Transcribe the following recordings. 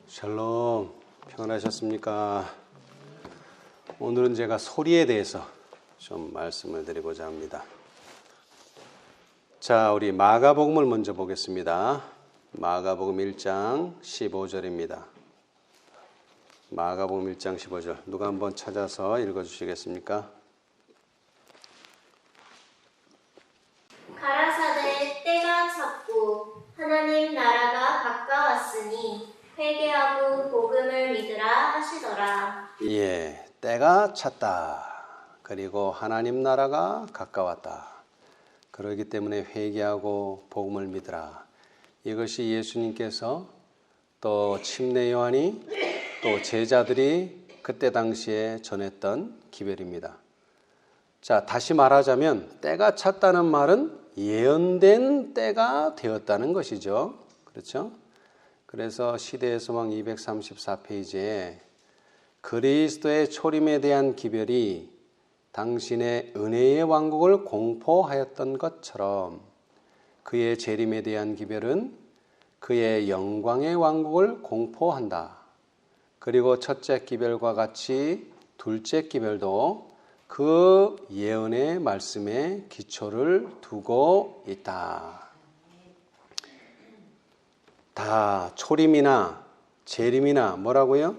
샬롬, 평안하셨습니까? 오늘은 제가 소리에 대해서 좀 말씀을 드리고자 합니다. 자, 우리 마가복음을 먼저 보겠습니다. 마가복음 1장 15절입니다. 마가복음 1장 15절 누가 한번 찾아서 읽어주시겠습니까? 가라사대 때가 찼고 하나님 나라가 가까웠으니 회개하고 복음을 믿으라 하시더라. 예, 때가 찼다. 그리고 하나님 나라가 가까웠다. 그러기 때문에 회개하고 복음을 믿으라. 이것이 예수님께서 또 침례 요한이 또 제자들이 그때 당시에 전했던 기별입니다. 자, 다시 말하자면 때가 찼다는 말은 예언된 때가 되었다는 것이죠. 그렇죠? 그래서 시대의 소망 234페이지에 그리스도의 초림에 대한 기별이 당신의 은혜의 왕국을 공포하였던 것처럼 그의 재림에 대한 기별은 그의 영광의 왕국을 공포한다. 그리고 첫째 기별과 같이 둘째 기별도 그 예언의 말씀에 기초를 두고 있다. 다 초림이나 재림이나 뭐라고요?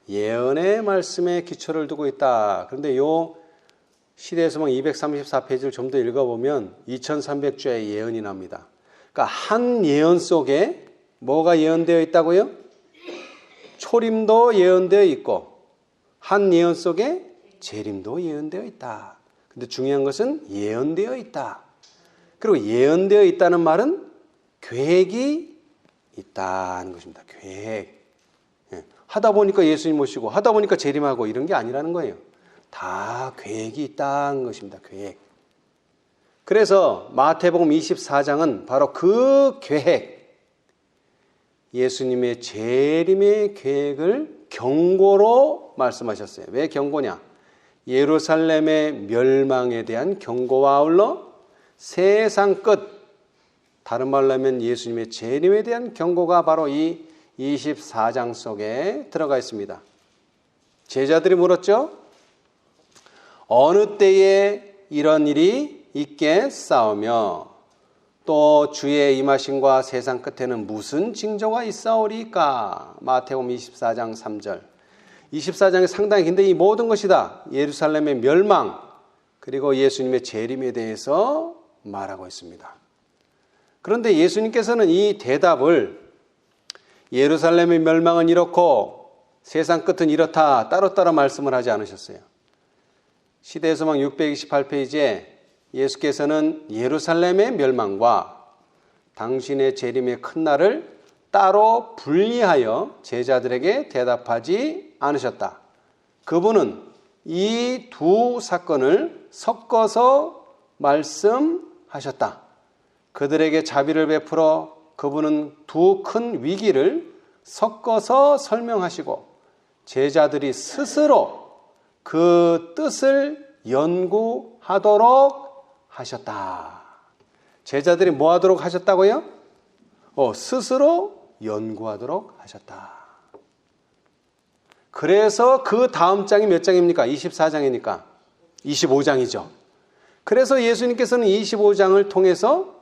예언의 말씀에 기초를 두고 있다. 그런데 요 시대의 소망 234페이지를 좀 더 읽어보면 2300주의 예언이 납니다. 그러니까 한 예언 속에 뭐가 예언되어 있다고요? 초림도 예언되어 있고 한 예언 속에 재림도 예언되어 있다. 근데 중요한 것은 예언되어 있다. 그리고 예언되어 있다는 말은 계획이 있다는 것입니다. 계획. 하다 보니까 예수님 모시고 하다 보니까 재림하고 이런 게 아니라는 거예요. 다 계획이 있다는 것입니다. 계획. 그래서 마태복음 24장은 바로 그 계획, 예수님의 재림의 계획을 경고로 말씀하셨어요. 왜 경고냐? 예루살렘의 멸망에 대한 경고와 아울러 세상 끝, 다른 말로 하면 예수님의 재림에 대한 경고가 바로 이 24장 속에 들어가 있습니다. 제자들이 물었죠? 어느 때에 이런 일이 있겠사오며 또 주의 임하심과 세상 끝에는 무슨 징조가 있사오리까? 마태복음 24장 3절. 24장이 상당히 긴데 이 모든 것이 다 예루살렘의 멸망 그리고 예수님의 재림에 대해서 말하고 있습니다. 그런데 예수님께서는 이 대답을 예루살렘의 멸망은 이렇고 세상 끝은 이렇다 따로따로 말씀을 하지 않으셨어요. 시대의 소망 628페이지에 예수께서는 예루살렘의 멸망과 당신의 재림의 큰 날을 따로 분리하여 제자들에게 대답하지 않으셨다. 그분은 이 두 사건을 섞어서 말씀하셨다. 그들에게 자비를 베풀어 그분은 두 큰 위기를 섞어서 설명하시고 제자들이 스스로 그 뜻을 연구하도록 하셨다. 제자들이 뭐 하도록 하셨다고요? 스스로 연구하도록 하셨다. 그래서 그 다음 장이 몇 장입니까? 24장이니까 25장이죠. 그래서 예수님께서는 25장을 통해서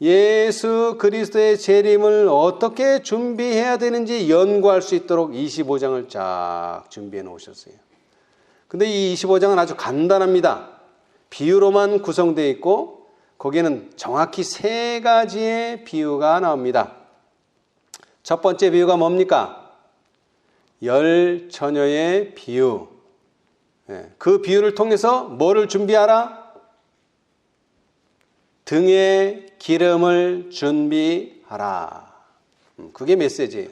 예수 그리스도의 재림을 어떻게 준비해야 되는지 연구할 수 있도록 25장을 쫙 준비해 놓으셨어요. 근데 이 25장은 아주 간단합니다. 비유로만 구성되어 있고 거기에는 정확히 세 가지의 비유가 나옵니다. 첫 번째 비유가 뭡니까? 열 처녀의 비유. 그 비유를 통해서 뭐를 준비하라? 등에 기름을 준비하라. 그게 메시지예요.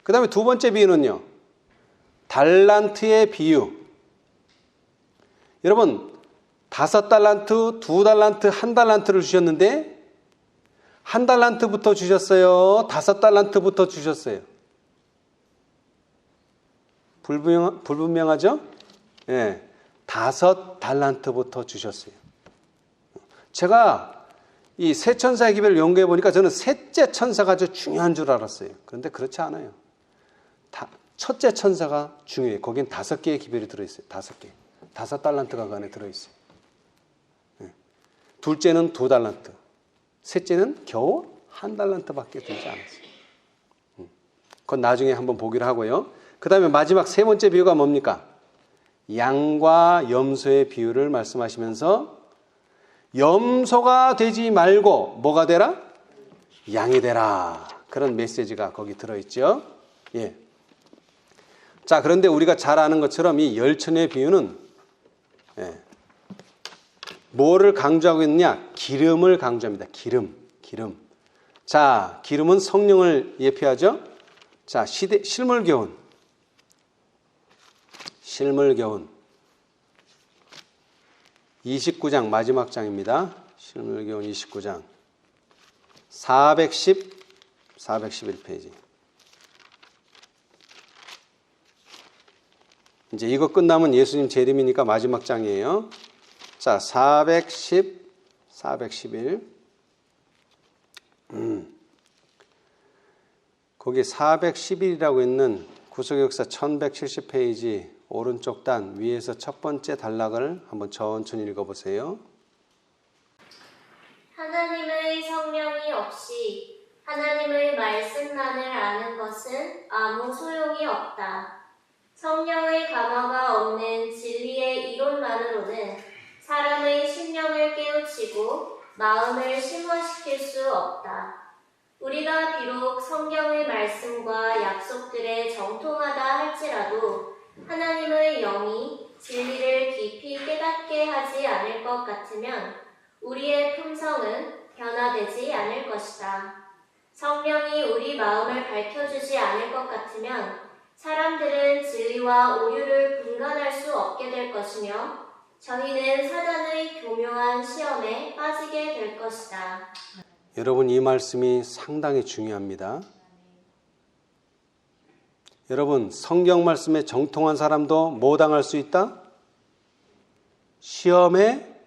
그 다음에 두 번째 비유는요. 달란트의 비유. 여러분 5달란트, 2달란트, 1달란트를 주셨는데 1달란트부터 주셨어요? 5달란트부터 주셨어요? 불분명하죠? 예, 5달란트부터 주셨어요. 제가 이 세 천사의 기별을 연구해 보니까 저는 셋째 천사가 아주 중요한 줄 알았어요. 그런데 그렇지 않아요. 첫째 천사가 중요해요. 거긴 5개의 기별이 들어있어요. 5개. 5달란트가 그 안에 들어있어요. 둘째는 2달란트. 셋째는 겨우 1달란트밖에 들지 않았어요. 그건 나중에 한번 보기로 하고요. 그 다음에 마지막 3번째 비유가 뭡니까? 양과 염소의 비유를 말씀하시면서 염소가 되지 말고 뭐가 되라? 양이 되라. 그런 메시지가 거기 들어있죠. 예. 자, 그런데 우리가 잘 아는 것처럼 이 열처녀의 비유는 뭐를 강조하고 있느냐? 기름을 강조합니다. 기름. 자, 기름은 성령을 예표하죠. 자, 실물교훈. 29장 마지막 장입니다. 실물교훈 29장 411페이지. 이제 이거 끝나면 예수님 재림이니까 마지막 장이에요. 자, 411. 거기 411이라고 있는 구속역사 1170페이지 오른쪽 단 위에서 첫 번째 단락을 한번 천천히 읽어보세요. 하나님의 성령이 없이 하나님의 말씀만을 아는 것은 아무 소용이 없다. 성령의 감화가 없는 진리의 이론만으로는 사람의 심령을 깨우치고 마음을 심화시킬 수 없다. 우리가 비록 성경의 말씀과 약속들에 정통하다 할지라도 하나님의 영이 진리를 깊이 깨닫게 하지 않을 것 같으면 우리의 품성은 변화되지 않을 것이다. 성령이 우리 마음을 밝혀주지 않을 것 같으면 사람들은 진리와 오류를 분간할 수 없게 될 것이며 저희는 사단의 교묘한 시험에 빠지게 될 것이다. 여러분, 이 말씀이 상당히 중요합니다. 여러분, 성경 말씀에 정통한 사람도 뭐 당할 수 있다? 시험에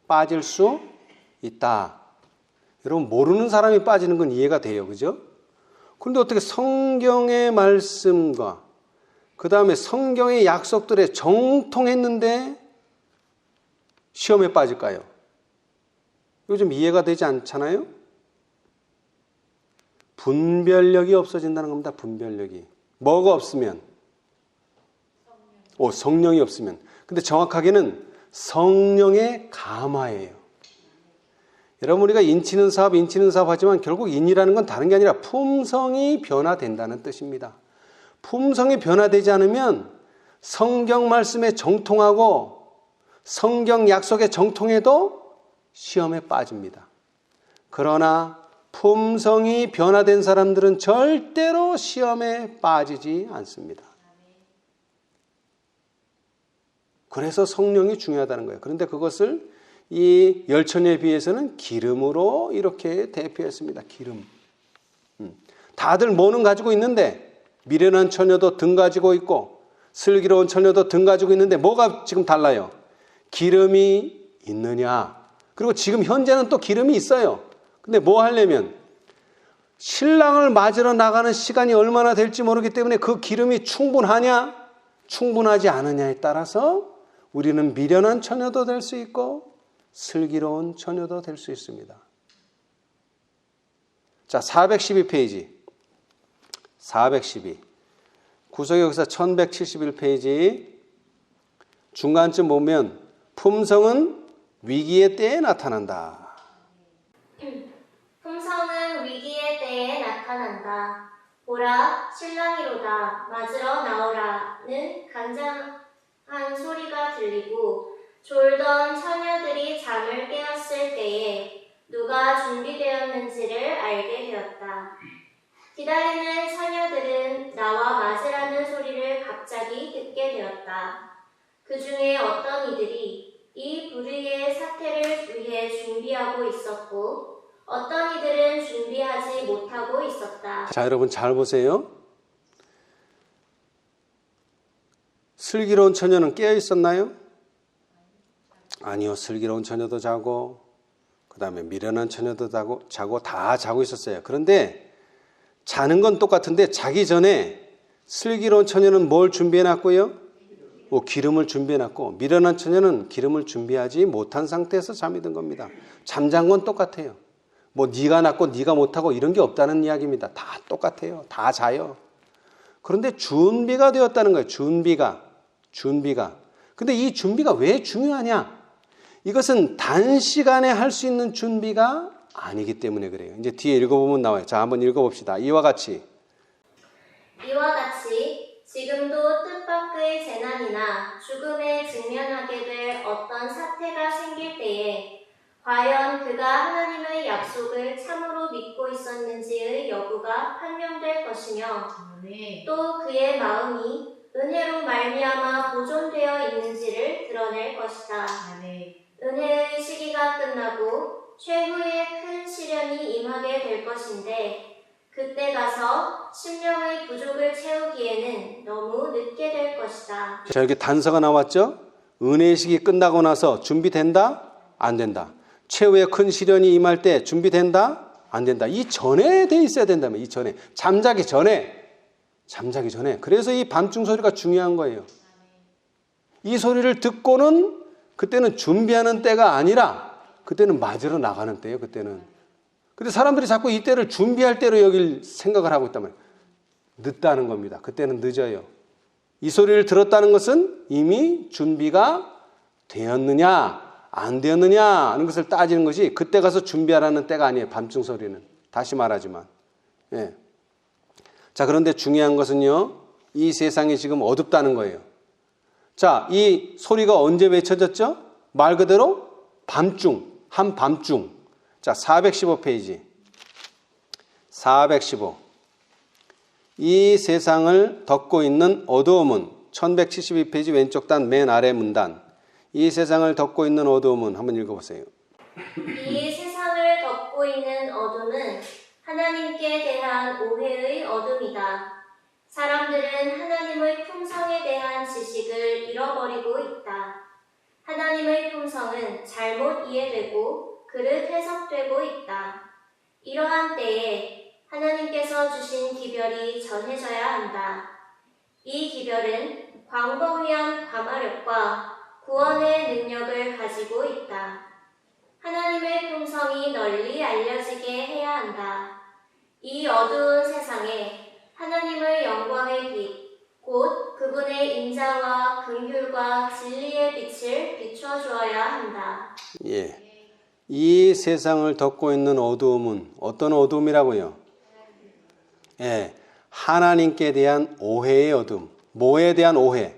빠질 수 있다. 여러분, 모르는 사람이 빠지는 건 이해가 돼요. 그죠? 그런데 어떻게 성경의 말씀과 그 다음에 성경의 약속들에 정통했는데 시험에 빠질까요? 이거 좀 이해가 되지 않잖아요? 분별력이 없어진다는 겁니다. 분별력이. 뭐가 없으면? 성령이 없으면. 근데 정확하게는 성령의 감화예요. 여러분, 우리가 인치는 사업 하지만 결국 인이라는 건 다른 게 아니라 품성이 변화된다는 뜻입니다. 품성이 변화되지 않으면 성경 말씀에 정통하고 성경 약속에 정통해도 시험에 빠집니다. 그러나 품성이 변화된 사람들은 절대로 시험에 빠지지 않습니다. 그래서 성령이 중요하다는 거예요. 그런데 그것을 이 열처녀에 비해서는 기름으로 이렇게 대표했습니다. 기름. 다들 뭐는 가지고 있는데 미련한 처녀도 등 가지고 있고 슬기로운 처녀도 등 가지고 있는데 뭐가 지금 달라요? 기름이 있느냐. 그리고 지금 현재는 또 기름이 있어요. 근데 뭐 하려면 신랑을 맞으러 나가는 시간이 얼마나 될지 모르기 때문에 그 기름이 충분하냐 충분하지 않느냐에 따라서 우리는 미련한 처녀도 될 수 있고 슬기로운 처녀도 될 수 있습니다. 자, 412페이지 412 구속역사 1171페이지 중간쯤 보면 품성은 위기의 때에 나타난다. 품성은 위기의 때에 나타난다. 보라, 신랑이로다, 맞으러 나오라는 간장한 소리가 들리고 졸던 처녀들이 잠을 깨었을 때에 누가 준비되었는지를 알게 되었다. 기다리는 처녀들은 나와 맞으라는 소리를 갑자기 듣게 되었다. 그 중에 어떤 이들이 이 불의의 사태를 위해 준비하고 있었고 어떤 이들은 준비하지 못하고 있었다. 자, 여러분 잘 보세요. 슬기로운 처녀는 깨어 있었나요? 아니요. 슬기로운 처녀도 자고 그 다음에 미련한 처녀도 자고 다 자고 있었어요. 그런데 자는 건 똑같은데 자기 전에 슬기로운 처녀는 뭘 준비해놨고요? 기름을 준비해놨고 미련한 처녀는 기름을 준비하지 못한 상태에서 잠이 든 겁니다. 잠잔 건 똑같아요. 네가 낫고 네가 못하고 이런 게 없다는 이야기입니다. 다 똑같아요. 다 자요. 그런데 준비가 되었다는 거예요. 준비가. 근데 이 준비가 왜 중요하냐? 이것은 단시간에 할 수 있는 준비가 아니기 때문에 그래요. 이제 뒤에 읽어보면 나와요. 자, 한번 읽어봅시다. 이와 같이 지금도 뜻밖의 재난이나 죽음에 직면하게 될 어떤 사태가 생길 때에 과연 그가 하나님의 약속을 참으로 믿고 있었는지의 여부가 판명될 것이며 또 그의 마음이 은혜로 말미암아 보존되어 있는지를 드러낼 것이다. 은혜의 시기가 끝나고 최후의 큰 시련이 임하게 될 것인데 그때 가서 심령의 부족을 채우기에는 너무 늦게 될 것이다. 자, 여기 단서가 나왔죠? 은혜의 시기 끝나고 나서 준비된다? 안 된다. 최후의 큰 시련이 임할 때 준비된다? 안 된다. 이 전에 돼 있어야 된다면 이 전에. 잠자기 전에. 그래서 이 밤중 소리가 중요한 거예요. 이 소리를 듣고는 그때는 준비하는 때가 아니라 그때는 맞으러 나가는 때예요. 그때는. 근데 사람들이 자꾸 이 때를 준비할 때로 여길 생각을 하고 있단 말이에요. 늦다는 겁니다. 그때는 늦어요. 이 소리를 들었다는 것은 이미 준비가 되었느냐 안 되었느냐 하는 것을 따지는 것이 그때 가서 준비하라는 때가 아니에요. 밤중 소리는. 다시 말하지만. 예. 자, 그런데 중요한 것은요. 이 세상이 지금 어둡다는 거예요. 자, 이 소리가 언제 외쳐졌죠? 말 그대로 밤중, 한밤중. 자, 415페이지. 415. 이 세상을 덮고 있는 어두움은 1172페이지 왼쪽 단 맨 아래 문단. 이 세상을 덮고 있는 어두움은 한번 읽어보세요. 이 세상을 덮고 있는 어둠은 하나님께 대한 오해의 어둠이다. 사람들은 하나님의 품성에 대한 지식을 잃어버리고 있다. 하나님의 품성은 잘못 이해되고 그릇 해석되고 있다. 이러한 때에 하나님께서 주신 기별이 전해져야 한다. 이 기별은 광범위한 감화력과 구원의 능력을 가지고 있다. 하나님의 품성이 널리 알려지게 해야 한다. 이 어두운 세상에 하나님의 영광의 빛, 곧 그분의 인자와 긍휼과 진리의 빛을 비춰주어야 한다. 예. 이 세상을 덮고 있는 어두움은 어떤 어두움이라고요? 예. 하나님께 대한 오해의 어둠. 뭐에 대한 오해?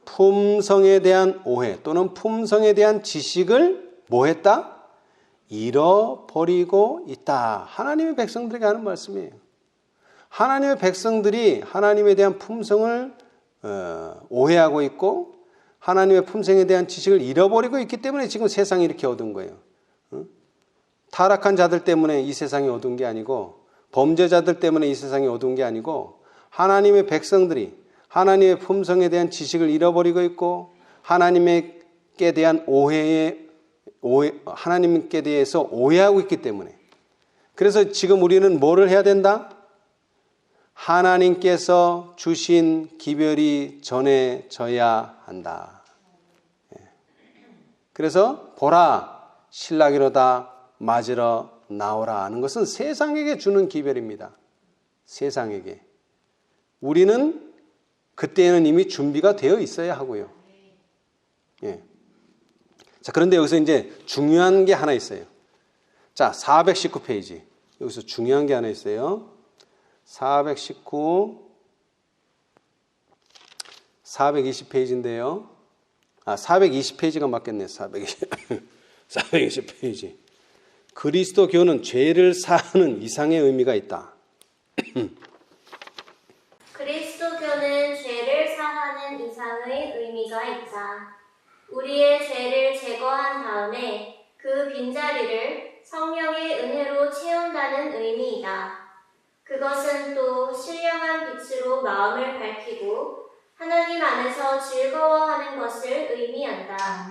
품성에 대한 오해 또는 품성에 대한 지식을 뭐 했다? 잃어버리고 있다. 하나님의 백성들에게 하는 말씀이에요. 하나님의 백성들이 하나님에 대한 품성을 오해하고 있고 하나님의 품성에 대한 지식을 잃어버리고 있기 때문에 지금 세상이 이렇게 어두운 거예요. 타락한 자들 때문에 이 세상이 어두운 게 아니고 범죄자들 때문에 이 세상이 어두운 게 아니고 하나님의 백성들이 하나님의 품성에 대한 지식을 잃어버리고 있고 하나님께 대한 하나님께 대해서 오해하고 있기 때문에 그래서 지금 우리는 뭐를 해야 된다? 하나님께서 주신 기별이 전해져야 한다. 그래서 보라 신라기로다 맞으러 나오라 하는 것은 세상에게 주는 기별입니다. 세상에게. 우리는 그때는 이미 준비가 되어 있어야 하고요. 예. 자, 그런데 여기서 이제 중요한 게 하나 있어요. 자, 419페이지. 여기서 중요한 게 하나 있어요. 419, 420페이지인데요. 420페이지가 맞겠네요. 420페이지. 그리스도교는 죄를 사하는 이상의 의미가 있다. 그리스도교는 죄를 사하는 이상의 의미가 있다. 우리의 죄를 제거한 다음에 그 빈자리를 성령의 은혜로 채운다는 의미이다. 그것은 또 신령한 빛으로 마음을 밝히고 하나님 안에서 즐거워하는 것을 의미한다.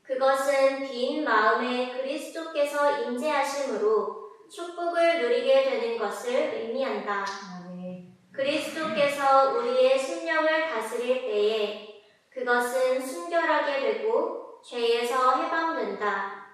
그것은 빈 마음에 그리스도께서 임재하심으로 축복을 누리게 되는 것을 의미한다. 그리스도께서 우리의 심령을 다스릴 때에 그것은 순결하게 되고 죄에서 해방된다.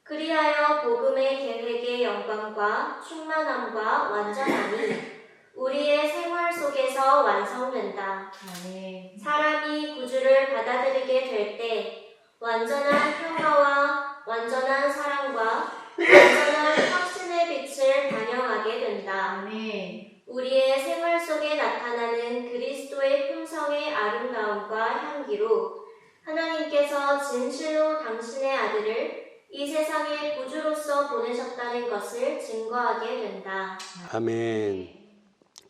그리하여 복음의 계획의 영광과 충만함과 완전함이 우리의 생활 속에서 완성된다. 아멘. 사람이 구주를 받아들이게 될 때 완전한 평화와 완전한 사랑과 완전한 확신의 빛을 반영하게 된다. 아멘. 우리의 생활 속에 나타나는 그리스도의 품성의 아름다움과 향기로 하나님께서 진실로 당신의 아들을 이 세상에 구주로서 보내셨다는 것을 증거하게 된다. 아멘.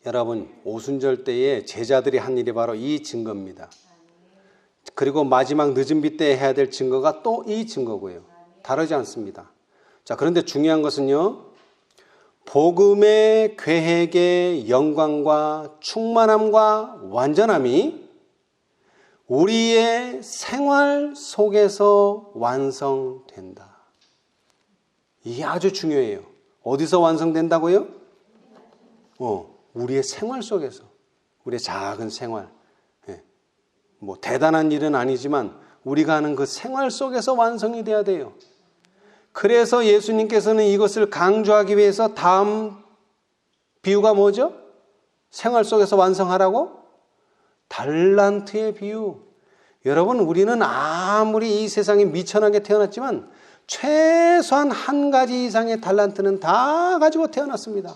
여러분, 오순절 때에 제자들이 한 일이 바로 이 증거입니다. 그리고 마지막 늦은 비 때 해야 될 증거가 또 이 증거고요. 다르지 않습니다. 자, 그런데 중요한 것은요, 복음의 계획의 영광과 충만함과 완전함이 우리의 생활 속에서 완성된다. 이게 아주 중요해요. 어디서 완성된다고요? 우리의 생활 속에서. 우리의 작은 생활. 뭐 대단한 일은 아니지만 우리가 하는 그 생활 속에서 완성이 돼야 돼요. 그래서 예수님께서는 이것을 강조하기 위해서 다음 비유가 뭐죠? 생활 속에서 완성하라고? 달란트의 비유. 여러분, 우리는 아무리 이 세상에 미천하게 태어났지만 최소한 한 가지 이상의 달란트는 다 가지고 태어났습니다.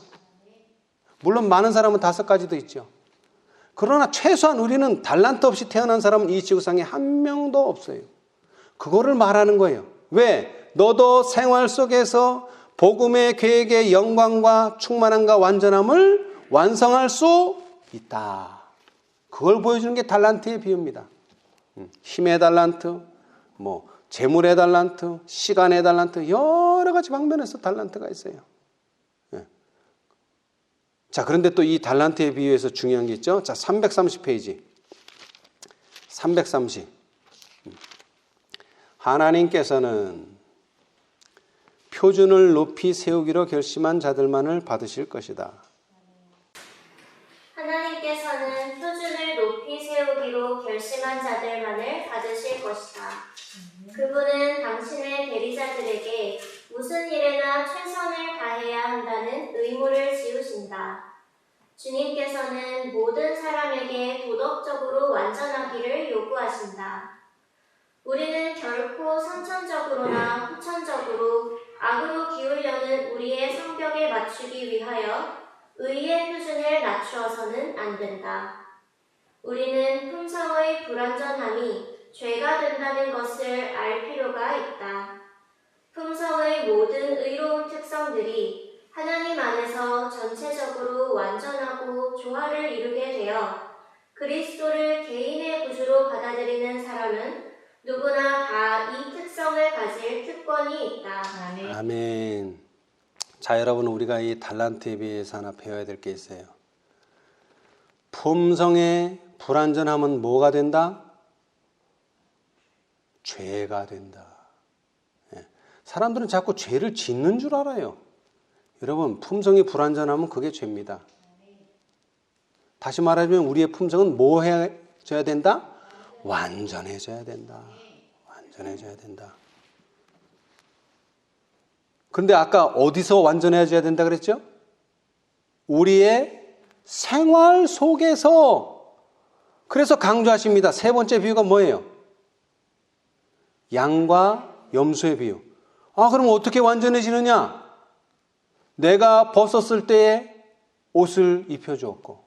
물론 많은 사람은 5가지도 있죠. 그러나 최소한 우리는 달란트 없이 태어난 사람은 이 지구상에 한 명도 없어요. 그거를 말하는 거예요. 왜? 너도 생활 속에서 복음의 계획의 영광과 충만함과 완전함을 완성할 수 있다. 그걸 보여주는 게 달란트의 비유입니다. 힘의 달란트, 재물의 달란트, 시간의 달란트, 여러 가지 방면에서 달란트가 있어요. 자, 그런데 또 이 달란트에 비유해서 중요한 게 있죠. 자, 330페이지. 330. 하나님께서는 표준을 높이 세우기로 결심한 자들만을 받으실 것이다. 하나님께서는 표준을 높이 세우기로 결심한 자들만을 받으실 것이다. 그분은 당신의 대리자들에게 무슨 일에나 최선을 다해야 한다는 의무를 지우신다. 주님께서는 모든 사람에게 도덕적으로 완전하기를 요구하신다. 우리는 결코 선천적으로나 후천적으로 악으로 기울려는 우리의 성격에 맞추기 위하여 의의 표준을 낮추어서는 안 된다. 우리는 품성의 불완전함이 죄가 된다는 것을 알 필요가 있다. 품성의 모든 의로운 특성들이 하나님 안에서 전체적으로 완전하고 조화를 이루게 되어 그리스도를 개인의 구주로 받아들이는 사람은 누구나 다 이 특성을 가질 특권이 있다. 아멘. 아멘. 자, 여러분, 우리가 이 달란트에 비해서 하나 배워야 될 게 있어요. 품성의 불완전함은 뭐가 된다? 죄가 된다. 사람들은 자꾸 죄를 짓는 줄 알아요. 여러분, 품성이 불완전하면 그게 죄입니다. 다시 말하면 우리의 품성은 뭐 해줘야 된다? 완전해져야 된다. 완전해져야 된다. 그런데 아까 어디서 완전해져야 된다 그랬죠? 우리의 생활 속에서. 그래서 강조하십니다. 3번째 비유가 뭐예요? 양과 염소의 비유. 그럼 어떻게 완전해지느냐? 내가 벗었을 때에 옷을 입혀주었고,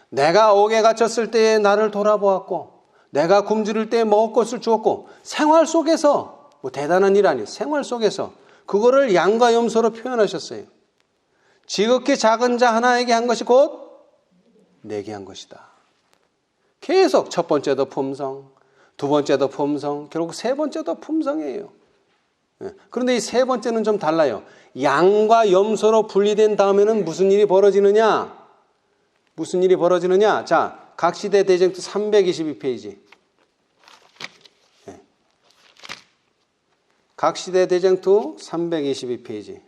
내가 옥에 갇혔을 때에 나를 돌아보았고, 내가 굶주릴 때에 먹을 것을 주었고, 생활 속에서, 대단한 일 아니에요. 생활 속에서 그거를 양과 염소로 표현하셨어요. 지극히 작은 자 하나에게 한 것이 곧 내게 한 것이다. 계속 첫 번째도 품성, 두 번째도 품성, 결국 세 번째도 품성이에요. 그런데 이 세 번째는 좀 달라요. 양과 염소로 분리된 다음에는 무슨 일이 벌어지느냐? 무슨 일이 벌어지느냐? 자, 각시대 대쟁투 322페이지. 각시대 대쟁투 322페이지.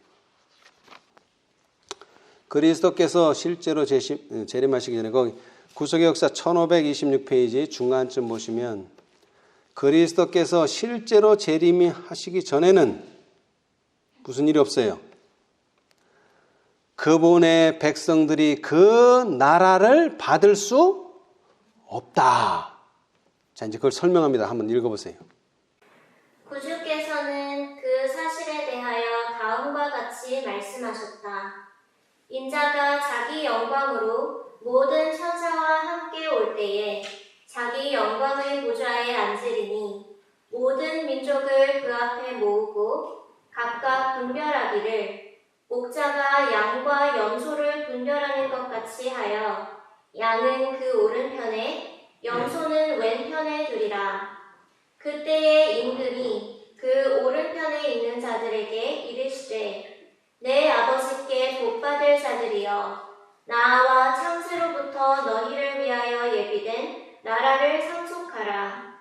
그리스도께서 실제로 재림하시기 전에 거기 구속의 역사 1526페이지 중간쯤 보시면 그리스도께서 실제로 재림하시기 전에는 무슨 일이 없어요. 그분의 백성들이 그 나라를 받을 수 없다. 자, 이제 그걸 설명합니다. 한번 읽어보세요. 구주께서는 그 사실에 대하여 다음과 같이 말씀하셨다. 인자가 자기 영광으로 모든 천사와 함께 올 때에 자기 영광의 보좌에 앉으리니 모든 민족을 그 앞에 모으고 각각 분별하기를 목자가 양과 염소를 분별하는 것 같이 하여 양은 그 오른편에 염소는 왼편에 두리라. 그때에 임금이 그 오른편에 있는 자들에게 이르시되 내 아버지께 복받을 자들이여 나와 창세로부터 너희를 위하여 예비된 나라를 상속하라.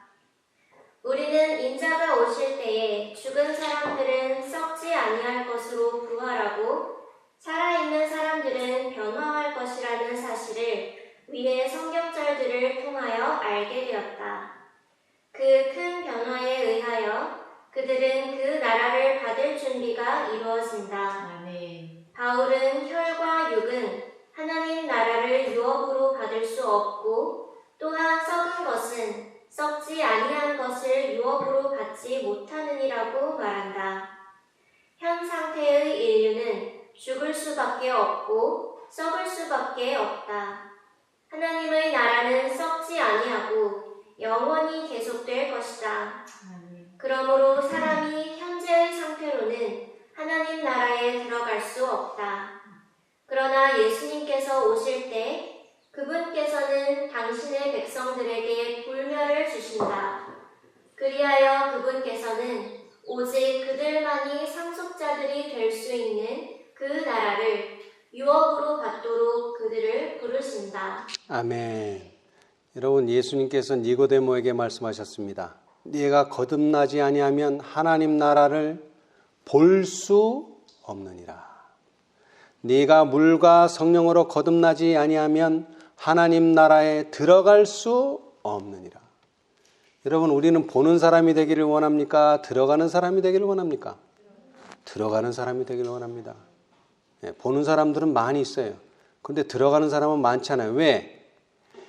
우리는 인자가 오실 때에 죽은 사람들은 썩지 아니할 것으로 부활하고 살아있는 사람들은 변화할 것이라는 사실을 위의 성경절들을 통하여 알게 되었다. 그 큰 변화에 의하여 그들은 그 나라를 받을 준비가 이루어진다. 아멘. 바울은 혈과 육은 하나님 나라를 유업으로 받을 수 없고 또한 썩은 것은 썩지 아니한 것을 유업으로 받지 못하느니라고 말한다. 현 상태의 인류는 죽을 수밖에 없고 썩을 수밖에 없다. 하나님의 나라는 썩지 아니하고 영원히 계속될 것이다. 아멘. 그러므로 사람이 현재의 상태로는 하나님 나라에 들어갈 수 없다. 그러나 예수님께서 오실 때 그분께서는 당신의 백성들에게 불멸을 주신다. 그리하여 그분께서는 오직 그들만이 상속자들이 될 수 있는 그 나라를 유업으로 받도록 그들을 부르신다. 아멘. 여러분, 예수님께서 니고데모에게 말씀하셨습니다. 네가 거듭나지 아니하면 하나님 나라를 볼 수 없느니라. 네가 물과 성령으로 거듭나지 아니하면 하나님 나라에 들어갈 수 없느니라. 여러분, 우리는 보는 사람이 되기를 원합니까? 들어가는 사람이 되기를 원합니까? 들어가는 사람이 되기를 원합니다. 보는 사람들은 많이 있어요. 그런데 들어가는 사람은 많지 않아요. 왜?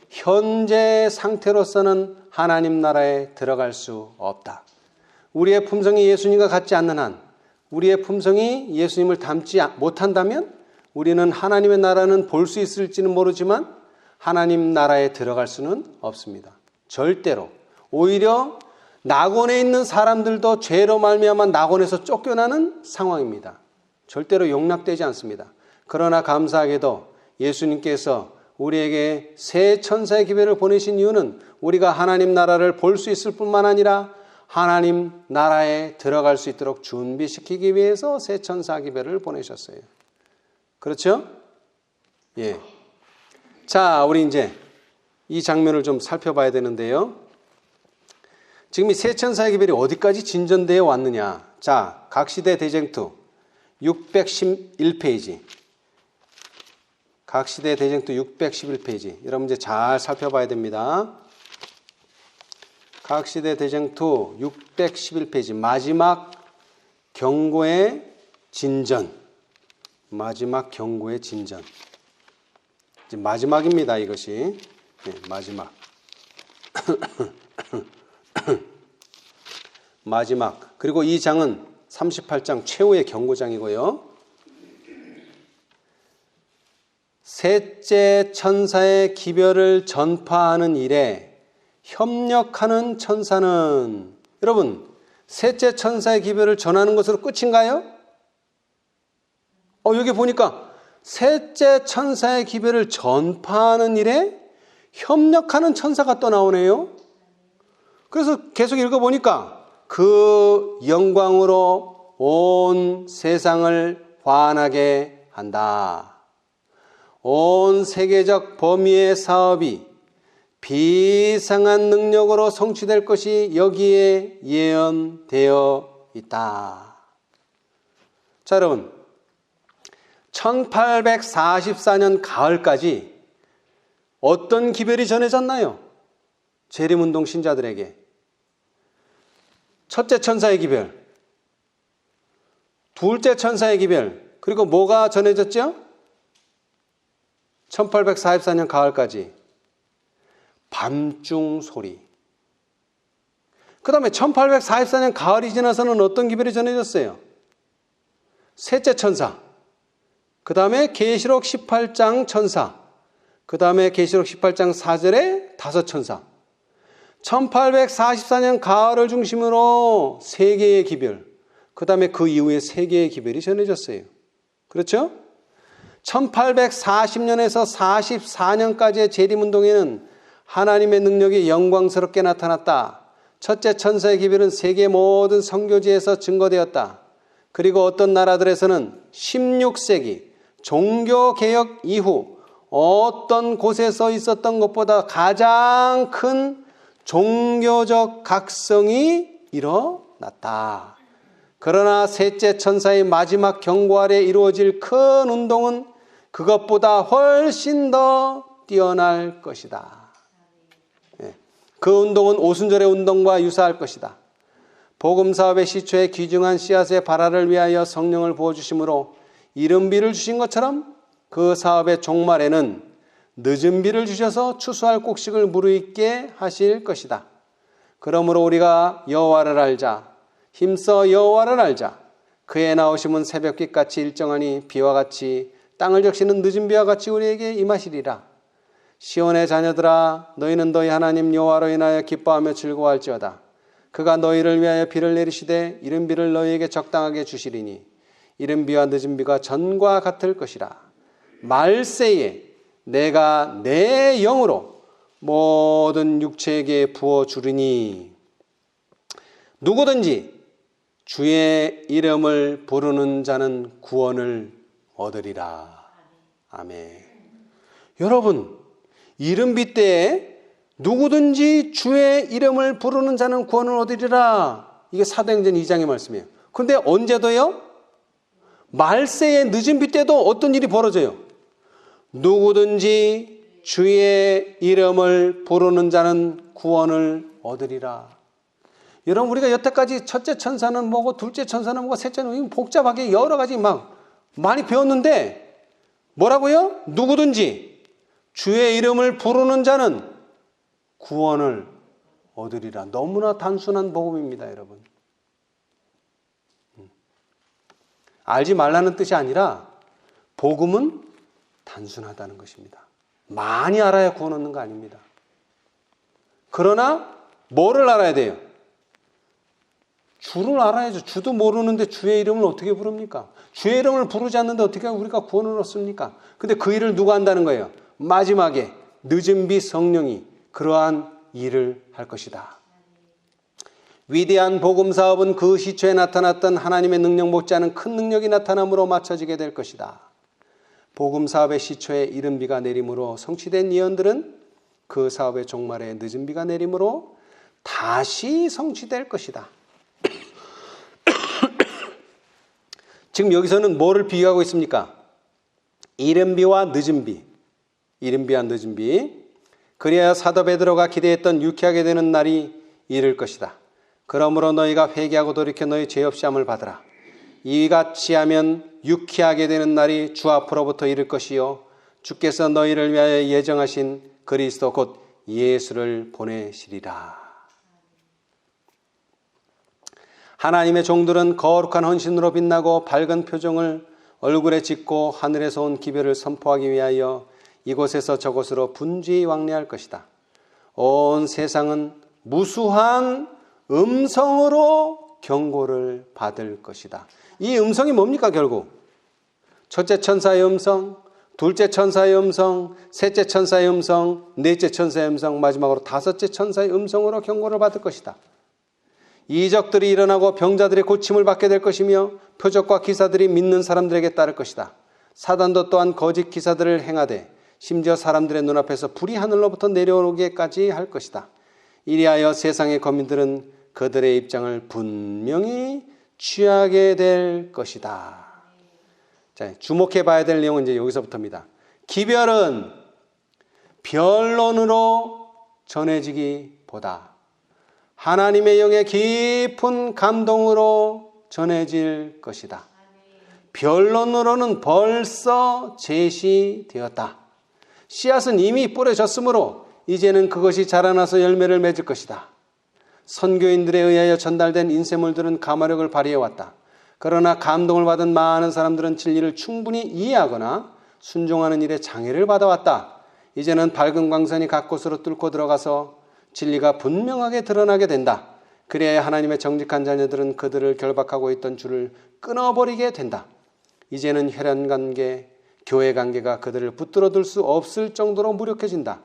현재 상태로서는 하나님 나라에 들어갈 수 없다. 우리의 품성이 예수님과 같지 않는 한, 우리의 품성이 예수님을 닮지 못한다면 우리는 하나님의 나라는 볼 수 있을지는 모르지만 하나님 나라에 들어갈 수는 없습니다. 절대로. 오히려 낙원에 있는 사람들도 죄로 말미암아 낙원에서 쫓겨나는 상황입니다. 절대로 용납되지 않습니다. 그러나 감사하게도 예수님께서 우리에게 새 천사의 기별을 보내신 이유는 우리가 하나님 나라를 볼 수 있을 뿐만 아니라 하나님 나라에 들어갈 수 있도록 준비시키기 위해서 새 천사 기별을 보내셨어요. 그렇죠? 예. 자, 우리 이제 이 장면을 좀 살펴봐야 되는데요. 지금 이 새 천사의 기별이 어디까지 진전되어 왔느냐. 자, 각시대 대쟁투 611페이지. 각시대 대쟁투 611페이지. 여러분 이제 잘 살펴봐야 됩니다. 각시대 대쟁투 611페이지. 마지막 경고의 진전. 마지막 경고의 진전. 이제 마지막입니다, 이것이. 네, 마지막. 마지막. 그리고 이 장은 38장 최후의 경고장이고요. 셋째 천사의 기별을 전파하는 일에 협력하는 천사는, 여러분, 셋째 천사의 기별을 전하는 것으로 끝인가요? 여기 보니까 셋째 천사의 기별을 전파하는 일에 협력하는 천사가 또 나오네요. 그래서 계속 읽어보니까 그 영광으로 온 세상을 환하게 한다. 온 세계적 범위의 사업이 비상한 능력으로 성취될 것이 여기에 예언되어 있다. 자, 여러분, 1844년 가을까지 어떤 기별이 전해졌나요? 재림운동 신자들에게. 첫째 천사의 기별, 둘째 천사의 기별, 그리고 뭐가 전해졌죠? 1844년 가을까지 밤중 소리. 그 다음에 1844년 가을이 지나서는 어떤 기별이 전해졌어요? 셋째 천사, 그 다음에 계시록 18장 천사, 그 다음에 계시록 18장 4절에 다섯 천사. 1844년 가을을 중심으로 세 개의 기별, 그 다음에 그 이후에 세 개의 기별이 전해졌어요. 그렇죠? 1840년에서 44년까지의 재림운동에는 하나님의 능력이 영광스럽게 나타났다. 첫째 천사의 기별은 세계 모든 선교지에서 증거되었다. 그리고 어떤 나라들에서는 16세기 종교개혁 이후 어떤 곳에서 있었던 것보다 가장 큰 종교적 각성이 일어났다. 그러나 셋째 천사의 마지막 경고 아래 이루어질 큰 운동은 그것보다 훨씬 더 뛰어날 것이다. 그 운동은 오순절의 운동과 유사할 것이다. 복음사업의 시초에 귀중한 씨앗의 발화를 위하여 성령을 부어주심으로 이른 비를 주신 것처럼 그 사업의 종말에는 늦은 비를 주셔서 추수할 곡식을 무르익게 하실 것이다. 그러므로 우리가 여호와를 알자. 힘써 여호와를 알자. 그의 나오심은 새벽빛같이 일정하니 비와 같이 땅을 적시는 늦은 비와 같이 우리에게 임하시리라. 시온의 자녀들아, 너희는 너희 하나님 여호와로 인하여 기뻐하며 즐거워할지어다. 그가 너희를 위하여 비를 내리시되 이른 비를 너희에게 적당하게 주시리니 이른 비와 늦은 비가 전과 같을 것이라. 말세에 내가 내 영으로 모든 육체에게 부어주리니 누구든지 주의 이름을 부르는 자는 구원을 얻으리라. 아멘. 여러분, 이른 비 때에 누구든지 주의 이름을 부르는 자는 구원을 얻으리라. 이게 사도행전 2장의 말씀이에요. 그런데 언제도요? 말세의 늦은 비 때도 어떤 일이 벌어져요? 누구든지 주의 이름을 부르는 자는 구원을 얻으리라. 여러분, 우리가 여태까지 첫째 천사는 뭐고 둘째 천사는 뭐고 셋째 천사는 복잡하게 여러 가지 막 많이 배웠는데 뭐라고요? 누구든지 주의 이름을 부르는 자는 구원을 얻으리라. 너무나 단순한 복음입니다, 여러분. 알지 말라는 뜻이 아니라 복음은 단순하다는 것입니다. 많이 알아야 구원 얻는 거 아닙니다. 그러나 뭐를 알아야 돼요? 주를 알아야죠. 주도 모르는데 주의 이름을 어떻게 부릅니까? 주의 이름을 부르지 않는데 어떻게 우리가 구원을 얻습니까? 근데 그 일을 누가 한다는 거예요? 마지막에 늦은 비 성령이 그러한 일을 할 것이다. 위대한 복음 사업은 그 시초에 나타났던 하나님의 능력 못지않은 큰 능력이 나타남으로 맞춰지게 될 것이다. 복음 사업의 시초에 이른 비가 내림으로 성취된 예언들은 그 사업의 종말에 늦은 비가 내림으로 다시 성취될 것이다. 지금 여기서는 뭐를 비유하고 있습니까? 이른 비와 늦은 비. 이른 비와 늦은 비. 그리하여 사도 베드로가 기대했던 유쾌하게 되는 날이 이를 것이다. 그러므로 너희가 회개하고 돌이켜 너희 죄 없이 함을 받으라. 이같이 하면 유쾌하게 되는 날이 주 앞으로부터 이를 것이요 주께서 너희를 위하여 예정하신 그리스도 곧 예수를 보내시리라. 하나님의 종들은 거룩한 헌신으로 빛나고 밝은 표정을 얼굴에 짓고 하늘에서 온 기별을 선포하기 위하여 이곳에서 저곳으로 분주히 왕래할 것이다. 온 세상은 무수한 음성으로 경고를 받을 것이다. 이 음성이 뭡니까 결국? 첫째 천사의 음성, 둘째 천사의 음성, 셋째 천사의 음성, 넷째 천사의 음성, 마지막으로 다섯째 천사의 음성으로 경고를 받을 것이다. 이적들이 일어나고 병자들의 고침을 받게 될 것이며 표적과 기사들이 믿는 사람들에게 따를 것이다. 사단도 또한 거짓 기사들을 행하되 심지어 사람들의 눈앞에서 불이 하늘로부터 내려오게까지 할 것이다. 이리하여 세상의 거민들은 그들의 입장을 분명히 취하게 될 것이다. 자, 주목해 봐야 될 내용은 이제 여기서부터입니다. 기별은 변론으로 전해지기보다 하나님의 영의 깊은 감동으로 전해질 것이다. 변론으로는 벌써 제시되었다. 씨앗은 이미 뿌려졌으므로 이제는 그것이 자라나서 열매를 맺을 것이다. 선교인들에 의하여 전달된 인쇄물들은 가마력을 발휘해왔다. 그러나 감동을 받은 많은 사람들은 진리를 충분히 이해하거나 순종하는 일에 장애를 받아왔다. 이제는 밝은 광선이 각 곳으로 뚫고 들어가서 진리가 분명하게 드러나게 된다. 그래야 하나님의 정직한 자녀들은 그들을 결박하고 있던 줄을 끊어버리게 된다. 이제는 혈연관계, 교회관계가 그들을 붙들어둘 수 없을 정도로 무력해진다.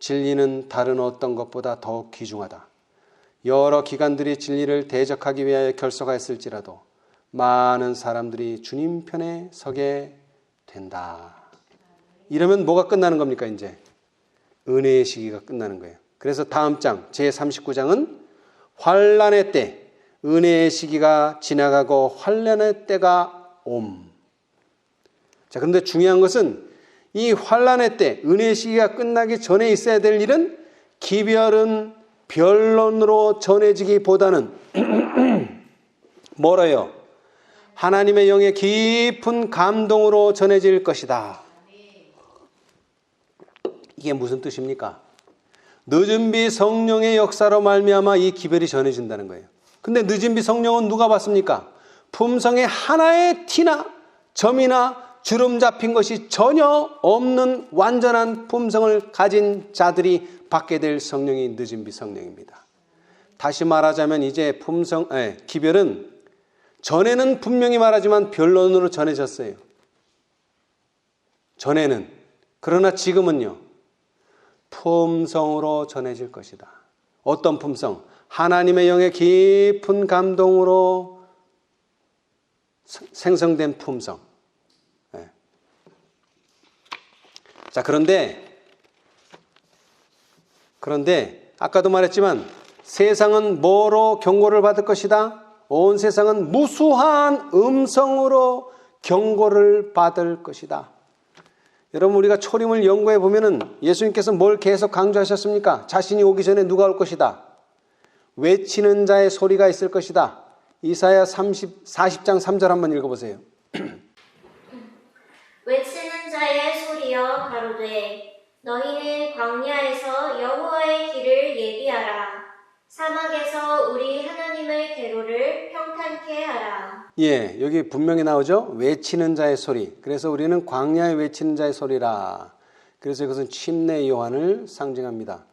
진리는 다른 어떤 것보다 더욱 귀중하다. 여러 기관들이 진리를 대적하기 위하여 결속하였을지라도 많은 사람들이 주님 편에 서게 된다. 이러면 뭐가 끝나는 겁니까? 이제 은혜의 시기가 끝나는 거예요. 그래서 다음 장 제39장은 환난의 때, 은혜의 시기가 지나가고 환난의 때가 옴. 자, 그런데 중요한 것은 이 환난의 때, 은혜의 시기가 끝나기 전에 있어야 될 일은 기별은 변론으로 전해지기보다는 뭐래요? 하나님의 영의 깊은 감동으로 전해질 것이다. 이게 무슨 뜻입니까? 늦은 비 성령의 역사로 말미암아 이 기별이 전해진다는 거예요. 근데 늦은 비 성령은 누가 받습니까? 품성에 하나의 티나 점이나 주름 잡힌 것이 전혀 없는 완전한 품성을 가진 자들이 받게 될 성령이 늦은 비 성령입니다. 다시 말하자면 이제 기별은 전에는 분명히 말하지만 변론으로 전해졌어요. 전에는. 그러나 지금은요. 품성으로 전해질 것이다. 어떤 품성? 하나님의 영의 깊은 감동으로 생성된 품성. 네. 자, 그런데 아까도 말했지만 세상은 뭐로 경고를 받을 것이다? 온 세상은 무수한 음성으로 경고를 받을 것이다. 여러분, 우리가 초림을 연구해 보면은 예수님께서 뭘 계속 강조하셨습니까? 자신이 오기 전에 누가 올 것이다. 외치는 자의 소리가 있을 것이다. 이사야 40장 3절 한번 읽어보세요. 외치는 자의 소리여 가로되 너희는 광야에서 여호와의 길을 예비하라. 사막에서 우리 하나님의 대로를 평탄케 하라. 예, 여기 분명히 나오죠. 외치는 자의 소리. 그래서 우리는 광야에 외치는 자의 소리라. 그래서 이것은 침례 요한을 상징합니다.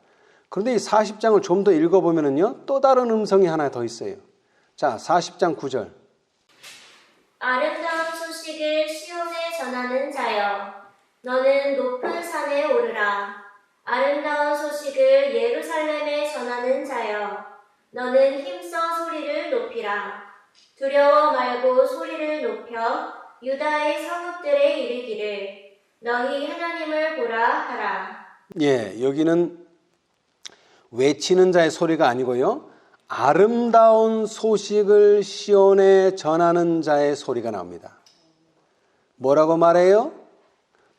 그런데 이 40장을 좀 더 읽어보면은요, 또 다른 음성이 하나 더 있어요. 자, 40장 9절. 아름다운 소식을 시온에 전하는 자여, 너는 높은 산에 오르라. 아름다운 소식을 예루살렘에 전하는 자여, 너는 힘써 소리를 높이라. 두려워 말고 소리를 높여 유다의 성읍들에 이르기를 너희 하나님을 보라 하라. 예, 여기는 외치는 자의 소리가 아니고요, 아름다운 소식을 시온에 전하는 자의 소리가 나옵니다. 뭐라고 말해요?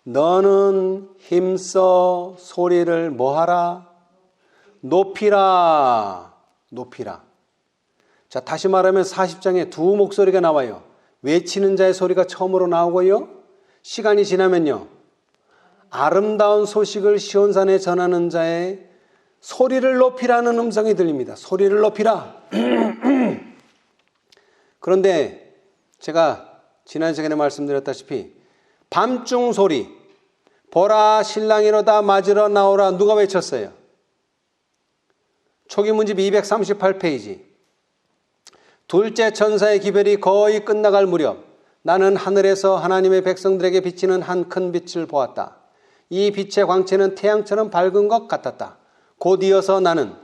너는 힘써 소리를 뭐하라? 높이라. 높이라. 자, 다시 말하면 40장에 두 목소리가 나와요. 외치는 자의 소리가 처음으로 나오고요, 시간이 지나면요, 아름다운 소식을 시온산에 전하는 자의 소리를 높이라는 음성이 들립니다. 소리를 높이라. 그런데 제가 지난 시간에 말씀드렸다시피 밤중 소리, 보라 신랑이로다 맞으러 나오라, 누가 외쳤어요? 초기문집 238페이지. 둘째 천사의 기별이 거의 끝나갈 무렵 나는 하늘에서 하나님의 백성들에게 비치는 한 큰 빛을 보았다. 이 빛의 광채는 태양처럼 밝은 것 같았다. 곧 이어서 나는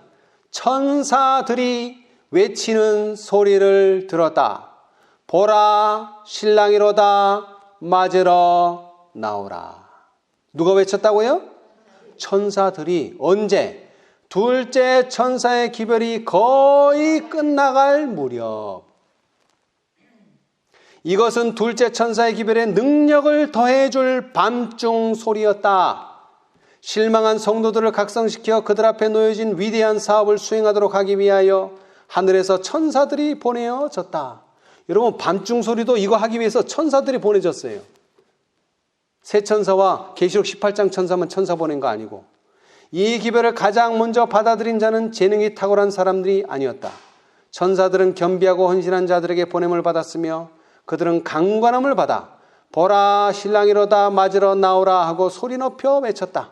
천사들이 외치는 소리를 들었다. 보라 신랑이로다 맞으러 나오라. 누가 외쳤다고요? 천사들이. 언제? 둘째 천사의 기별이 거의 끝나갈 무렵. 이것은 둘째 천사의 기별에 능력을 더해줄 밤중 소리였다. 실망한 성도들을 각성시켜 그들 앞에 놓여진 위대한 사업을 수행하도록 하기 위하여 하늘에서 천사들이 보내어졌다. 여러분, 밤중 소리도 이거 하기 위해서 천사들이 보내졌어요. 세 천사와 계시록 18장 천사만 천사 보낸 거 아니고, 이 기별을 가장 먼저 받아들인 자는 재능이 탁월한 사람들이 아니었다. 천사들은 겸비하고 헌신한 자들에게 보냄을 받았으며 그들은 강관함을 받아 보라 신랑이로다 맞으러 나오라 하고 소리 높여 외쳤다.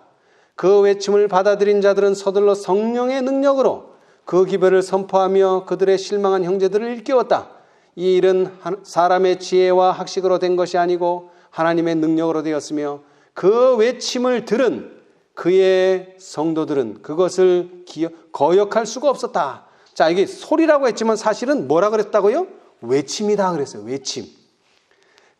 그 외침을 받아들인 자들은 서둘러 성령의 능력으로 그 기별을 선포하며 그들의 실망한 형제들을 일깨웠다. 이 일은 사람의 지혜와 학식으로 된 것이 아니고 하나님의 능력으로 되었으며 그 외침을 들은 그의 성도들은 그것을 거역할 수가 없었다. 자, 이게 소리라고 했지만 사실은 뭐라 그랬다고요? 외침이다 그랬어요. 외침.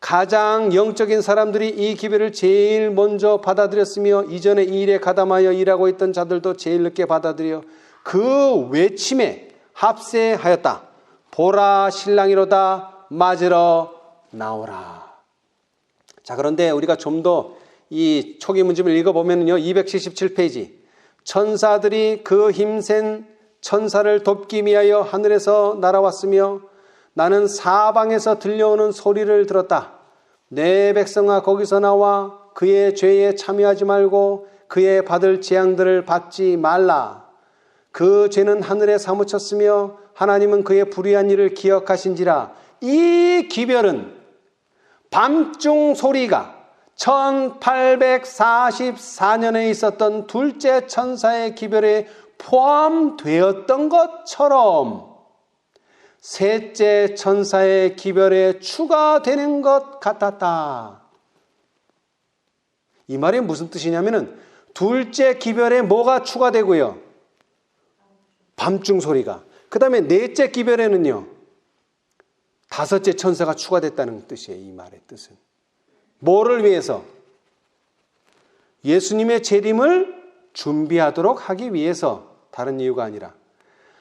가장 영적인 사람들이 이 기별을 제일 먼저 받아들였으며 이전에 이 일에 가담하여 일하고 있던 자들도 제일 늦게 받아들여 그 외침에 합세하였다. 보라 신랑이로다 맞으러 나오라. 자, 그런데 우리가 좀 더 이 초기 문집을 읽어보면요, 277페이지 천사들이 그 힘센 천사를 돕기 위하여 하늘에서 날아왔으며 나는 사방에서 들려오는 소리를 들었다. 내 백성아 거기서 나와 그의 죄에 참여하지 말고 그의 받을 재앙들을 받지 말라. 그 죄는 하늘에 사무쳤으며 하나님은 그의 불의한 일을 기억하신지라. 이 기별은 밤중 소리가 1844년에 있었던 둘째 천사의 기별에 포함되었던 것처럼 셋째 천사의 기별에 추가되는 것 같았다. 이 말이 무슨 뜻이냐면은 둘째 기별에 뭐가 추가되고요? 밤중 소리가. 그 다음에 넷째 기별에는요, 다섯째 천사가 추가됐다는 뜻이에요. 이 말의 뜻은. 뭐를 위해서? 예수님의 재림을 준비하도록 하기 위해서, 다른 이유가 아니라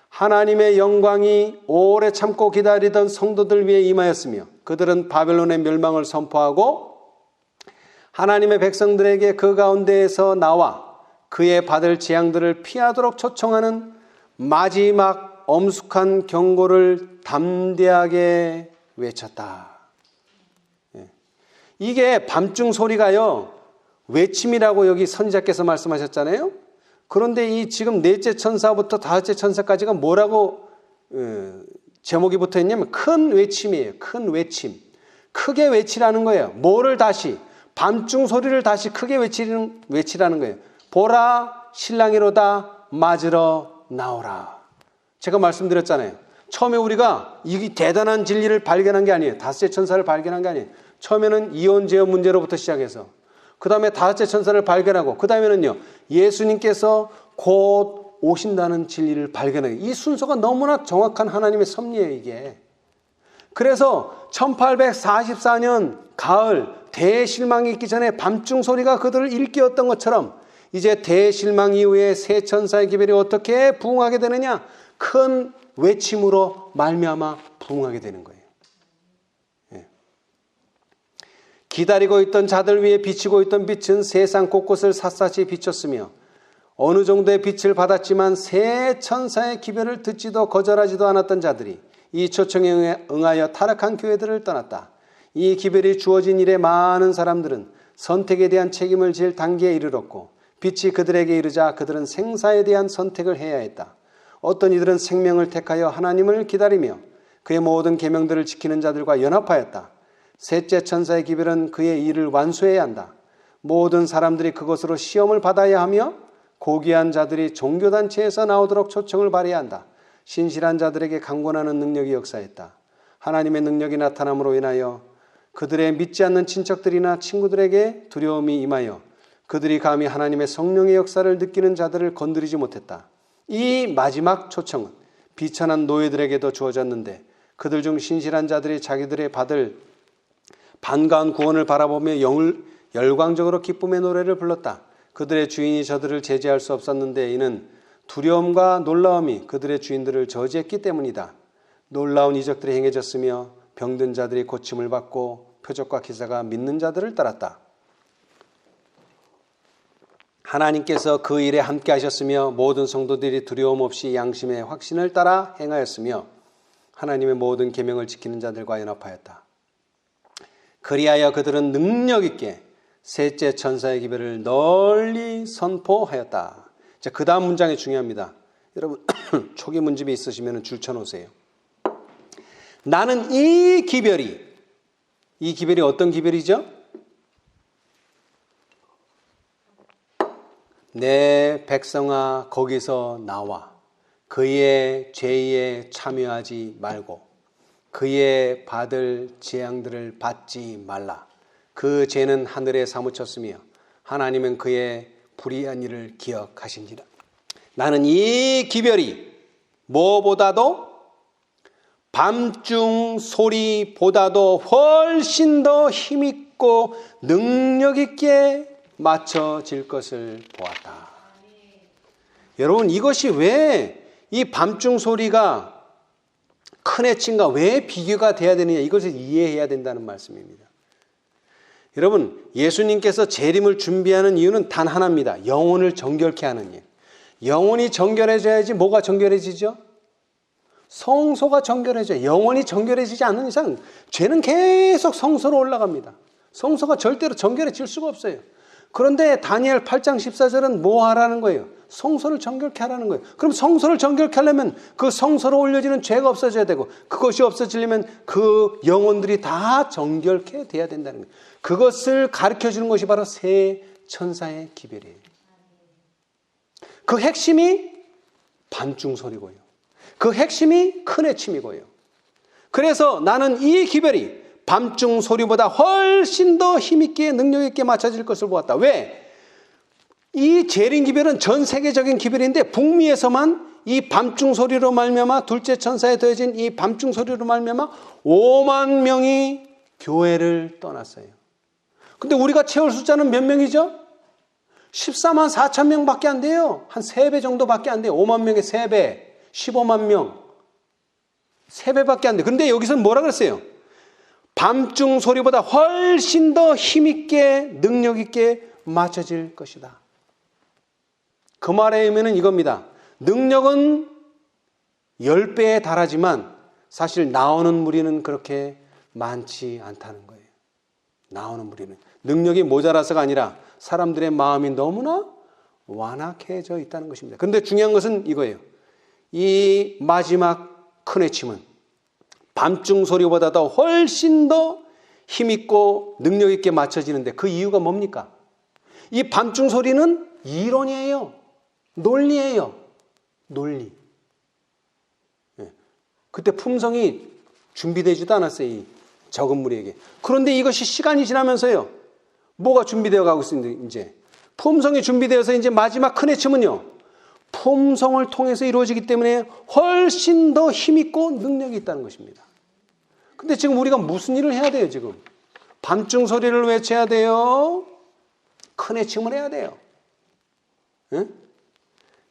하나님의 영광이 오래 참고 기다리던 성도들 위해 임하였으며 그들은 바벨론의 멸망을 선포하고 하나님의 백성들에게 그 가운데에서 나와 그의 받을 재앙들을 피하도록 초청하는 마지막 엄숙한 경고를 담대하게 외쳤다. 이게 밤중 소리가요, 외침이라고 여기 선지자께서 말씀하셨잖아요. 그런데 이 지금 넷째 천사부터 다섯째 천사까지가 뭐라고 제목이 붙어 있냐면 큰 외침이에요. 큰 외침. 크게 외치라는 거예요. 뭐를 다시? 밤중 소리를 다시 크게 외치라는 거예요. 보라 신랑이로다 맞으러 나오라. 제가 말씀드렸잖아요. 처음에 우리가 이 대단한 진리를 발견한 게 아니에요. 다섯째 천사를 발견한 게 아니에요. 처음에는 이혼 제어 문제로부터 시작해서 그 다음에 다섯째 천사를 발견하고 그 다음에는요, 예수님께서 곧 오신다는 진리를 발견해요. 이 순서가 너무나 정확한 하나님의 섭리예요, 이게. 그래서 1844년 가을 대실망이 있기 전에 밤중 소리가 그들을 일깨웠던 것처럼 이제 대실망 이후에 새 천사의 기별이 어떻게 부응하게 되느냐? 큰 외침으로 말미암아 부응하게 되는 거예요. 기다리고 있던 자들 위에 비치고 있던 빛은 세상 곳곳을 샅샅이 비췄으며 어느 정도의 빛을 받았지만 새 천사의 기별을 듣지도 거절하지도 않았던 자들이 이 초청에 응하여 타락한 교회들을 떠났다. 이 기별이 주어진 일에 많은 사람들은 선택에 대한 책임을 질 단계에 이르렀고 빛이 그들에게 이르자 그들은 생사에 대한 선택을 해야 했다. 어떤 이들은 생명을 택하여 하나님을 기다리며 그의 모든 계명들을 지키는 자들과 연합하였다. 셋째 천사의 기별은 그의 일을 완수해야 한다. 모든 사람들이 그것으로 시험을 받아야 하며 고귀한 자들이 종교단체에서 나오도록 초청을 받아야 한다. 신실한 자들에게 강권하는 능력이 역사했다. 하나님의 능력이 나타남으로 인하여 그들의 믿지 않는 친척들이나 친구들에게 두려움이 임하여 그들이 감히 하나님의 성령의 역사를 느끼는 자들을 건드리지 못했다. 이 마지막 초청은 비천한 노예들에게도 주어졌는데 그들 중 신실한 자들이 자기들의 받을 반가운 구원을 바라보며 열광적으로 기쁨의 노래를 불렀다. 그들의 주인이 저들을 제재할 수 없었는데 이는 두려움과 놀라움이 그들의 주인들을 저지했기 때문이다. 놀라운 이적들이 행해졌으며 병든 자들이 고침을 받고 표적과 기사가 믿는 자들을 따랐다. 하나님께서 그 일에 함께 하셨으며 모든 성도들이 두려움 없이 양심의 확신을 따라 행하였으며 하나님의 모든 계명을 지키는 자들과 연합하였다. 그리하여 그들은 능력 있게 셋째 천사의 기별을 널리 선포하였다. 자, 그 다음 문장이 중요합니다. 여러분 초기 문집이 있으시면 줄 쳐놓으세요. 나는 이 기별이 어떤 기별이죠? 내 백성아 거기서 나와 그의 죄에 참여하지 말고 그의 받을 재앙들을 받지 말라. 그 죄는 하늘에 사무쳤으며 하나님은 그의 불의한 일을 기억하신지라. 나는 이 기별이 뭐보다도 밤중 소리보다도 훨씬 더 힘있고 능력있게 맞춰질 것을 보았다. 여러분 이것이 왜 이 밤중 소리가 큰 해친과 왜 비교가 돼야 되느냐 이것을 이해해야 된다는 말씀입니다. 여러분 예수님께서 재림을 준비하는 이유는 단 하나입니다. 영혼을 정결케 하는 일. 영혼이 정결해져야지 뭐가 정결해지죠? 성소가 정결해져요. 영혼이 정결해지지 않는 이상 죄는 계속 성소로 올라갑니다. 성소가 절대로 정결해질 수가 없어요. 그런데 다니엘 8장 14절은 뭐 하라는 거예요? 성소를 정결케 하라는 거예요. 그럼 성소를 정결케 하려면 그 성소로 올려지는 죄가 없어져야 되고 그것이 없어지려면 그 영혼들이 다 정결케 돼야 된다는 거예요. 그것을 가르쳐주는 것이 바로 세 천사의 기별이에요. 그 핵심이 밤중 소리고요. 그 핵심이 큰 해침이고요. 그래서 나는 이 기별이 밤중 소리보다 훨씬 더 힘있게 능력있게 맞춰질 것을 보았다. 왜? 이 재림 기별은 전 세계적인 기별인데 북미에서만 이 밤중 소리로 말미암아 둘째 천사에 더해진 이 밤중 소리로 말미암아 5만 명이 교회를 떠났어요. 근데 우리가 채울 숫자는 몇 명이죠? 14만 4천 명밖에 안 돼요. 한 3배 정도밖에 안 돼요. 5만 명의 3배, 15만 명. 3배밖에 안 돼요. 근데 여기서는 뭐라 그랬어요? 밤중 소리보다 훨씬 더 힘있게 능력있게 맞춰질 것이다. 그 말의 의미는 이겁니다. 능력은 10배에 달하지만 사실 나오는 무리는 그렇게 많지 않다는 거예요. 나오는 무리는. 능력이 모자라서가 아니라 사람들의 마음이 너무나 완악해져 있다는 것입니다. 그런데 중요한 것은 이거예요. 이 마지막 큰 외침은 밤중 소리보다도 훨씬 더 힘있고 능력있게 맞춰지는데 그 이유가 뭡니까? 이 밤중 소리는 이론이에요. 논리예요. 논리. 그때 품성이 준비되지도 않았어요. 이 적은 무리에게. 그런데 이것이 시간이 지나면서요. 뭐가 준비되어 가고 있습니다. 이제 품성이 준비되어서 이제 마지막 큰 해침은요. 품성을 통해서 이루어지기 때문에 훨씬 더 힘있고 능력이 있다는 것입니다. 근데 지금 우리가 무슨 일을 해야 돼요, 지금? 밤중 소리를 외쳐야 돼요. 큰 해침을 해야 돼요. 응?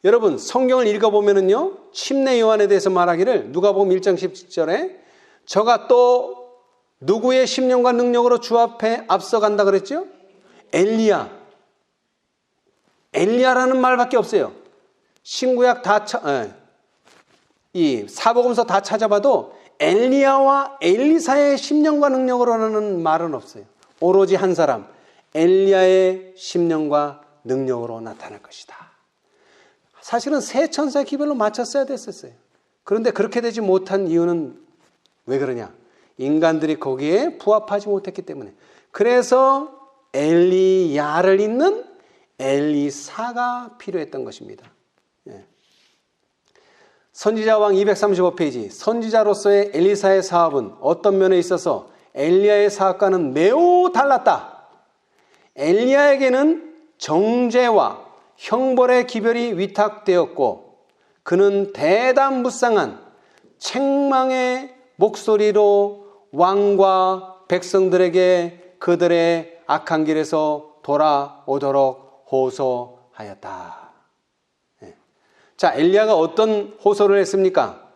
여러분, 성경을 읽어보면은요, 침례 요한에 대해서 말하기를 누가복음 1장 17절에 저가 또 누구의 심령과 능력으로 주 앞에 앞서간다 그랬죠? 엘리야라는 말밖에 없어요. 신구약 이 사복음서 다 찾아봐도 엘리야와 엘리사의 심령과 능력으로라는 말은 없어요. 오로지 한 사람, 엘리야의 심령과 능력으로 나타날 것이다. 사실은 세 천사의 기별로 맞췄어야 됐었어요. 그런데 그렇게 되지 못한 이유는 왜 그러냐? 인간들이 거기에 부합하지 못했기 때문에. 그래서 엘리야를 잇는 엘리사가 필요했던 것입니다. 선지자왕 235페이지 선지자로서의 엘리사의 사업은 어떤 면에 있어서 엘리야의 사업과는 매우 달랐다. 엘리야에게는 정죄와 형벌의 기별이 위탁되었고 그는 대담무쌍한 책망의 목소리로 왕과 백성들에게 그들의 악한 길에서 돌아오도록 호소하였다. 자, 엘리야가 어떤 호소를 했습니까?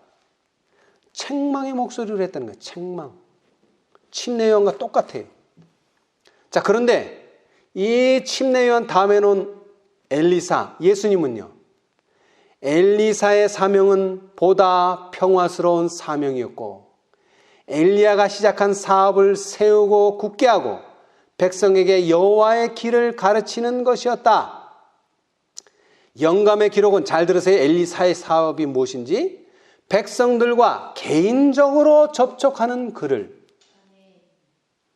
책망의 목소리를 했다는 거예요. 책망. 침례요한과 똑같아요. 자, 그런데 이 침례요한 다음에 놓은 엘리사, 예수님은요, 엘리사의 사명은 보다 평화스러운 사명이었고 엘리야가 시작한 사업을 세우고 굳게 하고 백성에게 여호와의 길을 가르치는 것이었다. 영감의 기록은, 잘 들으세요. 엘리사의 사업이 무엇인지, 백성들과 개인적으로 접촉하는 글을.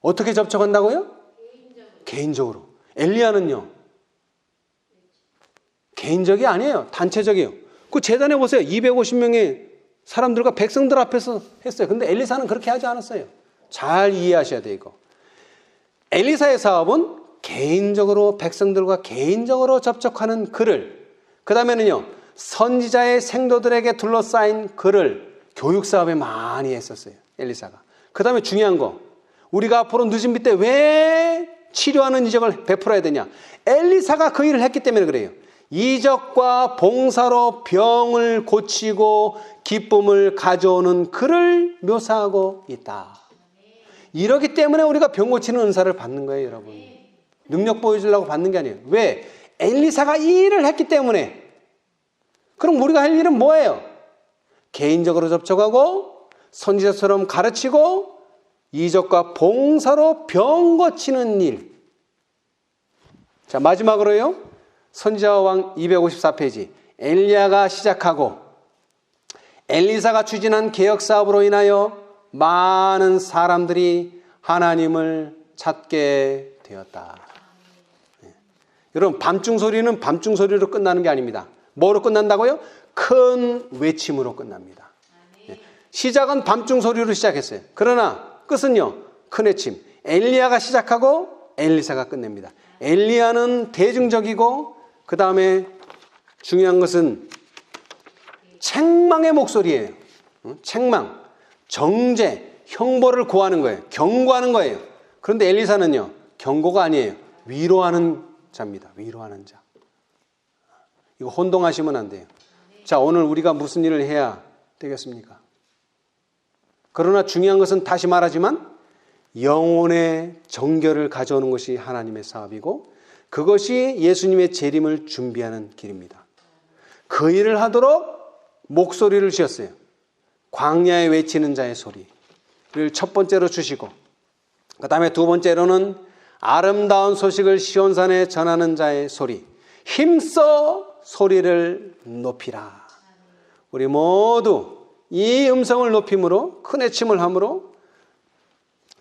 어떻게 접촉한다고요? 개인적으로. 엘리야는요, 개인적이 아니에요. 단체적이에요. 그 재단에 보세요. 250명의 사람들과 백성들 앞에서 했어요. 근데 엘리사는 그렇게 하지 않았어요. 잘 이해하셔야 돼요, 이거. 엘리사의 사업은 개인적으로, 백성들과 개인적으로 접촉하는 글을, 그 다음에는요, 선지자의 생도들에게 둘러싸인 글을 교육 사업에 많이 했었어요, 엘리사가. 그 다음에 중요한 거, 우리가 앞으로 늦은 빛 때 왜 치료하는 이적을 베풀어야 되냐? 엘리사가 그 일을 했기 때문에 그래요. 이적과 봉사로 병을 고치고 기쁨을 가져오는 글을 묘사하고 있다. 이러기 때문에 우리가 병 고치는 은사를 받는 거예요, 여러분. 능력 보여주려고 받는 게 아니에요. 왜? 엘리사가 이 일을 했기 때문에. 그럼 우리가 할 일은 뭐예요? 개인적으로 접촉하고 선지자처럼 가르치고 이적과 봉사로 병 고치는 일. 자, 마지막으로요, 선지자왕 254페이지. 엘리야가 시작하고 엘리사가 추진한 개혁 사업으로 인하여 많은 사람들이 하나님을 찾게 되었다. 네. 여러분, 밤중 소리는 밤중 소리로 끝나는 게 아닙니다. 뭐로 끝난다고요? 큰 외침으로 끝납니다. 네. 시작은 밤중 소리로 시작했어요. 그러나 끝은요, 큰 외침. 엘리야가 시작하고 엘리사가 끝냅니다. 엘리야는 대중적이고 그 다음에 중요한 것은 책망의 목소리예요. 책망, 정죄, 형벌을 고하는 거예요. 경고하는 거예요. 그런데 엘리사는요, 경고가 아니에요. 위로하는 자입니다. 위로하는 자. 이거 혼동하시면 안 돼요. 자, 오늘 우리가 무슨 일을 해야 되겠습니까? 그러나 중요한 것은, 다시 말하지만 영혼의 정결을 가져오는 것이 하나님의 사업이고 그것이 예수님의 재림을 준비하는 길입니다. 그 일을 하도록 목소리를 주셨어요. 광야에 외치는 자의 소리를 첫 번째로 주시고, 그 다음에 두 번째로는 아름다운 소식을 시온산에 전하는 자의 소리, 힘써 소리를 높이라. 우리 모두 이 음성을 높임으로, 큰 외침을 함으로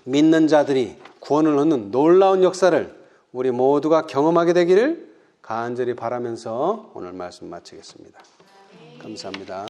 믿는 자들이 구원을 얻는 놀라운 역사를 우리 모두가 경험하게 되기를 간절히 바라면서 오늘 말씀 마치겠습니다. 감사합니다.